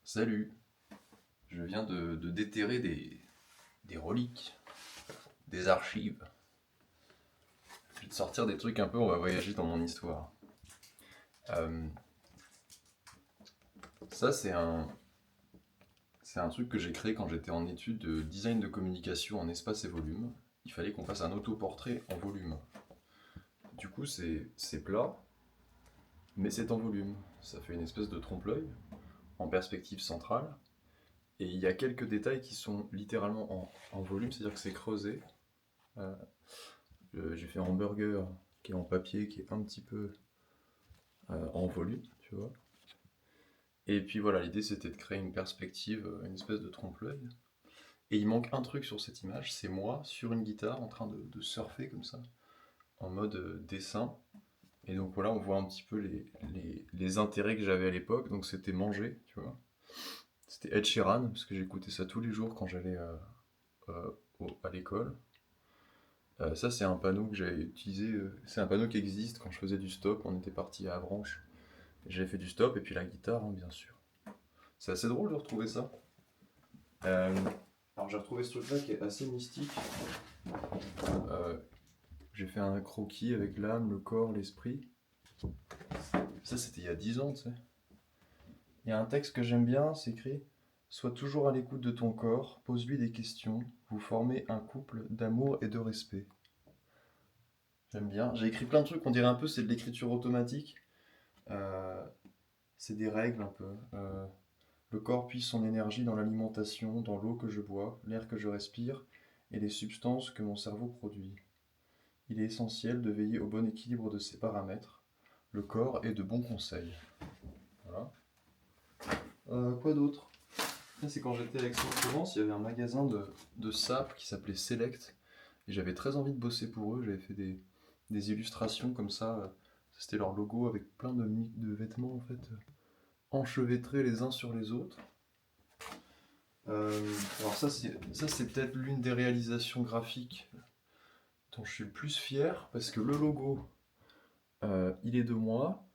Salut, je viens de déterrer des reliques, des archives. Je vais te sortir des trucs un peu, on va voyager dans mon histoire. Euh, ça, c'est un truc que j'ai créé quand j'étais en études de design de communication en espace et volume. Il fallait qu'on fasse un autoportrait en volume. Du coup, c'est plat, mais c'est en volume. Ça fait une espèce de trompe-l'œil en perspective centrale. Et il y a quelques détails qui sont littéralement en volume, c'est-à-dire que c'est creusé. Euh, j'ai fait un burger qui est en papier, qui est un petit peu en volume, tu vois. Et puis voilà, l'idée c'était de créer une perspective, une espèce de trompe-l'œil. Et il manque un truc sur cette image, c'est moi sur une guitare en train de surfer comme ça, en mode dessin. Et donc voilà, on voit un petit peu les intérêts que j'avais à l'époque. Donc c'était manger, tu vois. C'était Ed Sheeran, parce que j'écoutais ça tous les jours quand j'allais à l'école. Ça, c'est un panneau que j'avais utilisé. C'est un panneau qui existe quand je faisais du stop. On était parti à Avranches. J'avais fait du stop et puis la guitare, hein, bien sûr. C'est assez drôle de retrouver ça. Euh, alors, j'ai retrouvé ce truc-là qui est assez mystique. Euh, j'ai fait un croquis avec l'âme, le corps, l'esprit. Ça, c'était il y a 10 ans, tu sais. Il y a un texte que j'aime bien, c'est écrit: Sois toujours à l'écoute de ton corps, pose-lui des questions, vous formez un couple d'amour et de respect. J'aime bien. J'ai écrit plein de trucs, on dirait un peu c'est de l'écriture automatique. Euh, c'est des règles un peu. Le corps puise son énergie dans l'alimentation, dans l'eau que je bois, l'air que je respire et les substances que mon cerveau produit. Il est essentiel de veiller au bon équilibre de ces paramètres. Le corps est de bons conseils. Voilà. Quoi d'autre? C'est quand j'étais à Aix-en-Provence, il y avait un magasin de sapes qui s'appelait Select. Et j'avais très envie de bosser pour eux. J'avais fait des illustrations comme ça. C'était leur logo avec plein de vêtements en fait, enchevêtrés les uns sur les autres. Alors ça c'est peut-être l'une des réalisations graphiques dont je suis le plus fier parce que le logo, il est de moi,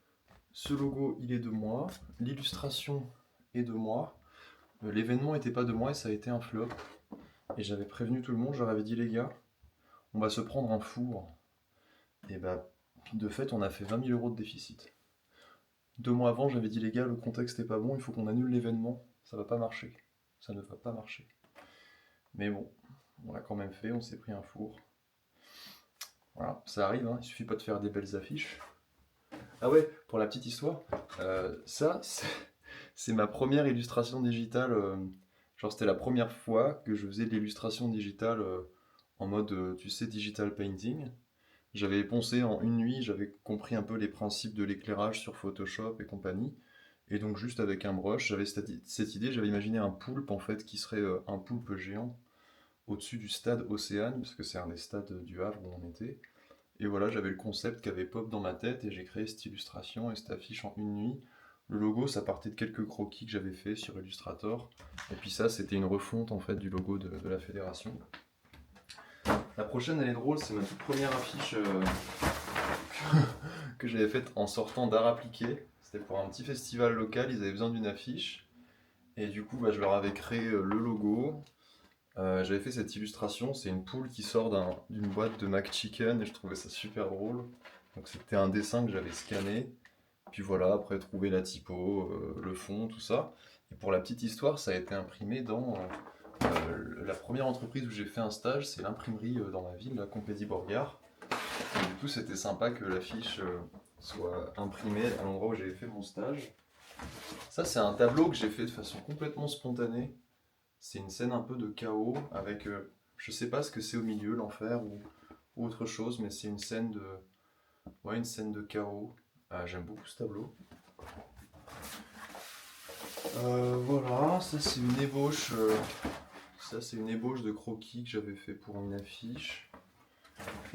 ce logo, il est de moi, l'illustration est de moi, l'événement n'était pas de moi et ça a été un flop. Et j'avais prévenu tout le monde, je leur avais dit les gars, on va se prendre un four. Et bah de fait on a fait 20 000 € de déficit. 2 mois avant j'avais dit les gars, le contexte est pas bon, il faut qu'on annule l'événement, ça va pas marcher. Ça ne va pas marcher. Mais bon, on l'a quand même fait, on s'est pris un four. Voilà, ça arrive, hein, il suffit pas de faire des belles affiches. Ah ouais, pour la petite histoire, ça, c'est ma première illustration digitale. Genre, c'était la première fois que je faisais de l'illustration digitale en mode, tu sais, digital painting. J'avais poncé en une nuit, j'avais compris un peu les principes de l'éclairage sur Photoshop et compagnie. Et donc, juste avec un brush, j'avais cette idée, j'avais imaginé un poulpe en fait, qui serait un poulpe géant au-dessus du stade Océane, parce que c'est un des stades du Havre où on était. Et voilà, j'avais le concept qui avait pop dans ma tête et j'ai créé cette illustration et cette affiche en une nuit. Le logo, ça partait de quelques croquis que j'avais fait sur Illustrator. Et puis ça, c'était une refonte en fait du logo de la fédération. La prochaine, elle est drôle, c'est ma toute première affiche que j'avais faite en sortant d'art appliqué. C'était pour un petit festival local, ils avaient besoin d'une affiche. Et du coup, je leur avais créé le logo. J'avais fait cette illustration, c'est une poule qui sort d'une boîte de McChicken et je trouvais ça super drôle. Donc c'était un dessin que j'avais scanné. Puis voilà, après trouver la typo, le fond, tout ça. Et pour la petite histoire, ça a été imprimé dans la première entreprise où j'ai fait un stage, c'est l'imprimerie dans ma ville, la Compédi-Borgard. Et du coup, c'était sympa que l'affiche soit imprimée à l'endroit où j'avais fait mon stage. Ça, c'est un tableau que j'ai fait de façon complètement spontanée. C'est une scène un peu de chaos avec, je sais pas ce que c'est au milieu, l'enfer ou autre chose, mais c'est une scène de chaos. J'aime beaucoup ce tableau. Voilà, ça c'est une ébauche de croquis que j'avais fait pour une affiche.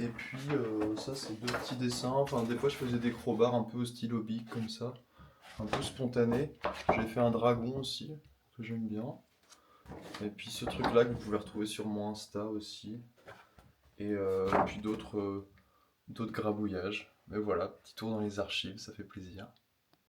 Et puis ça c'est deux petits dessins. Enfin des fois je faisais des crowbars un peu au stylo bic comme ça, un peu spontané. J'ai fait un dragon aussi que j'aime bien. Et puis ce truc là que vous pouvez retrouver sur mon Insta aussi. Et puis d'autres grabouillages. Mais voilà, petit tour dans les archives, ça fait plaisir.